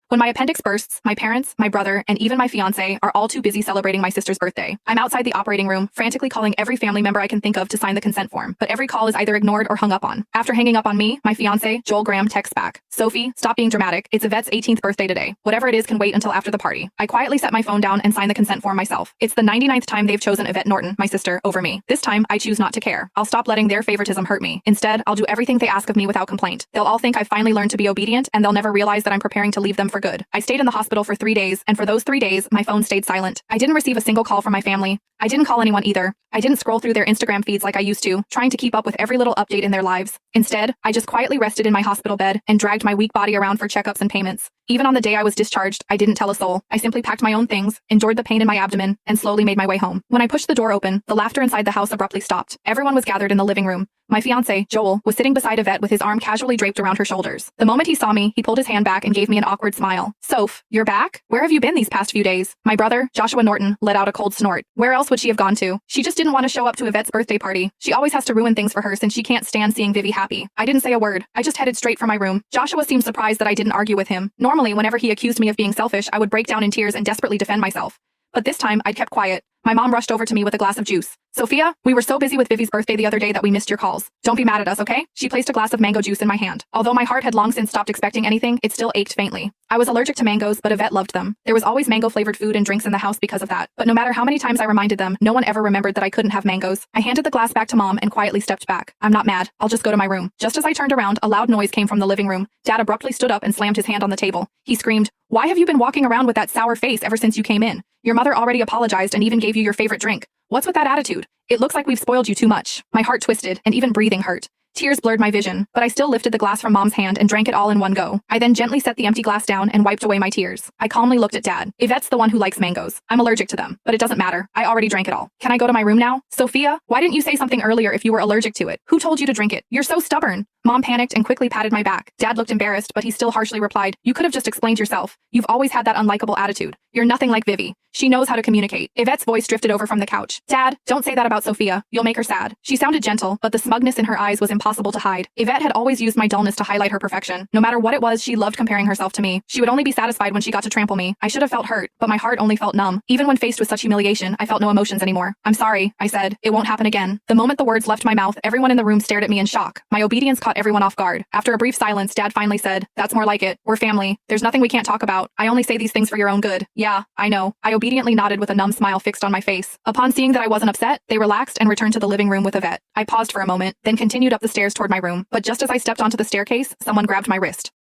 When my appendix bursts, my parents, my brother, and even my fiancé are all too busy celebrating my sister's birthday. I'm outside the operating room, frantically calling every family member I can think of to sign the consent form, but every call is either ignored or hung up on. After hanging up on me, my fiancé, Joel Graham, texts back, "Sophie, stop being dramatic. It's Yvette's 18th birthday today. Whatever it is can wait until after the party." I quietly set my phone down and sign the consent form myself. It's the 99th time they've chosen Yvette Norton, my sister, over me. This time, I choose not to care. I'll stop letting their favoritism hurt me. Instead, I'll do everything they ask of me without complaint. They'll all think I've finally learned to be obedient, and they'll never realize that I'm preparing to leave them for good. I stayed in the hospital for 3 days, and for those 3 days, my phone stayed silent. I didn't receive a single call from my family. I didn't call anyone either. I didn't scroll through their Instagram feeds like I used to, trying to keep up with every little update in their lives. Instead, I just quietly rested in my hospital bed and dragged my weak body around for checkups and payments. Even on the day I was discharged, I didn't tell a soul. I simply packed my own things, endured the pain in my abdomen, and slowly made my way home. When I pushed the door open, the laughter inside the house abruptly stopped. Everyone was gathered in the living room. My fiancé, Joel, was sitting beside Yvette with his arm casually draped around her shoulders. The moment he saw me, he pulled his hand back and gave me an awkward smile. "Soph, you're back? Where have you been these past few days?" My brother, Joshua Norton, let out a cold snort. Where else would she have gone to? She just didn't want to show up to Yvette's birthday party. She always has to ruin things for her since she can't stand seeing Vivi happy. I didn't say a word. I just headed straight for my room. Joshua seemed surprised that I didn't argue with him. Normally, whenever he accused me of being selfish, I would break down in tears and desperately defend myself. But this time, I'd kept quiet. My mom rushed over to me with a glass of juice. "Sophia, we were so busy with Vivi's birthday the other day that we missed your calls. Don't be mad at us, okay?" She placed a glass of mango juice in my hand. Although my heart had long since stopped expecting anything, it still ached faintly. I was allergic to mangoes, but Yvette loved them. There was always mango-flavored food and drinks in the house because of that. But no matter how many times I reminded them, no one ever remembered that I couldn't have mangoes. I handed the glass back to Mom and quietly stepped back. "I'm not mad. I'll just go to my room." Just as I turned around, a loud noise came from the living room. Dad abruptly stood up and slammed his hand on the table. He screamed, "Why have you been walking around with that sour face ever since you came in? Your mother already apologized and even gave you your favorite drink. What's with that attitude? It looks like we've spoiled you too much." My heart twisted, and even breathing hurt. Tears blurred my vision, but I still lifted the glass from Mom's hand and drank it all in one go. I then gently set the empty glass down and wiped away my tears. I calmly looked at Dad. "Yvette's the one who likes mangoes. I'm allergic to them, but it doesn't matter. I already drank it all. Can I go to my room now?" "Sophia, why didn't you say something earlier if you were allergic to it? Who told you to drink it? You're so stubborn." Mom panicked and quickly patted my back. Dad looked embarrassed, but he still harshly replied, "You could have just explained yourself. You've always had that unlikable attitude. You're nothing like Vivi. She knows how to communicate." Yvette's voice drifted over from the couch. "Dad, don't say that about Sophia. You'll make her sad." She sounded gentle, but the smugness in her eyes was impossible to hide. Yvette had always used my dullness to highlight her perfection. No matter what it was, she loved comparing herself to me. She would only be satisfied when she got to trample me. I should have felt hurt, but my heart only felt numb. Even when faced with such humiliation, I felt no emotions anymore. "I'm sorry," I said. "It won't happen again." The moment the words left my mouth, everyone in the room stared at me in shock. My obedience caught everyone off guard. After a brief silence, Dad finally said, "That's more like it. We're family. There's nothing we can't talk about. I only say these things for your own good." "Yeah, I know." I obediently nodded with a numb smile fixed on my face. Upon seeing that I wasn't upset, they relaxed and returned to the living room with Yvette. I paused for a moment, then continued up the stairs toward my room. But just as I stepped onto the staircase, someone grabbed my wrist.